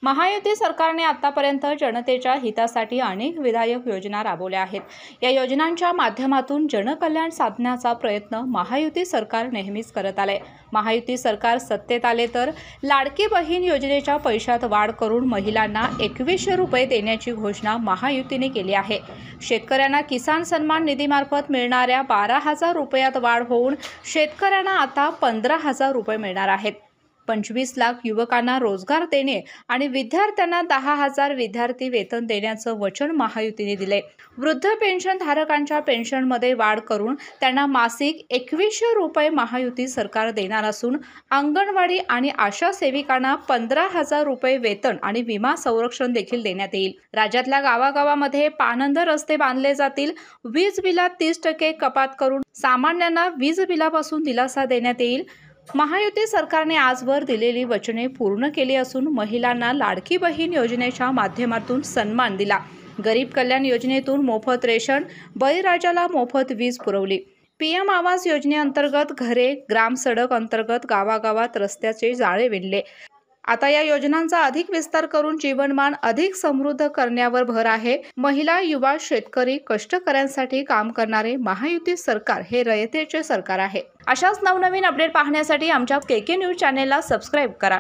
महायुती सरकारने आतापर्यंत जनतेच्या हितासाठी अनेक विधायक योजना राबवल्या आहेत। या योजनांच्या माध्यमातून जनकल्याण साधण्याचा प्रयत्न महायुती सरकार नेहमीच करत आले। महायुती सरकार सत्तेत आले तर लाडकी बहीण योजनेच्या पैशात वाढ करून महिलांना 2100 रुपये देण्याची घोषणा महायुतीने केली आहे। शेतकऱ्यांना किसान सन्मान निधीमार्फत मिळणाऱ्या 12,000 रुपयात वाढ होऊन शेतकऱ्यांना आता 15,000 रुपये मिळणार आहेत। 25 लाख युवकांना रोजगार देणे आणि विद्यार्थ्यांना 10,000 विद्यार्थी वेतन देण्याचं वचन महायुतीने दिले। वृद्ध पेन्शन धारकांच्या पेन्शनमध्ये वाढ करून त्यांना मासिक 2100 रुपये महायुती सरकार देणार असून अंगणवाडी आणि आशा सेविकांना 15,000 रुपये वेतन आणि विमा संरक्षण देखील देण्यात येईल। राज्यातल्या गावागावामध्ये पाणंद रस्ते बांधले जातील। वीज बिलात 30% कपात करून सामान्यांना वीज बिलापासून दिलासा देण्यात येईल। महायुती सरकारने आजवर दिलेली वचने पूर्ण केली असून महिलांना लाडकी बहीण योजनेच्या माध्यमातून सन्मान दिला। गरीब कल्याण योजनेतून मोफत रेशन, बळीराजाला मोफत वीज पुरवली। PM आवास योजनेअंतर्गत घरे, ग्राम सडक अंतर्गत गावागावात रस्त्याचे जाळे विणले। आता या योजनांचा अधिक विस्तार करून जीवनमान अधिक समृद्ध करण्यावर भर आहे। महिला, युवा, शेतकरी, कष्टकऱ्यांसाठी काम करणारे महायुती सरकार हे रयतेचे सरकार आहे। अशाच नवनवीन अपडेट पाहण्यासाठी आमच्या KK न्यूज चॅनेलला सबस्क्राईब करा।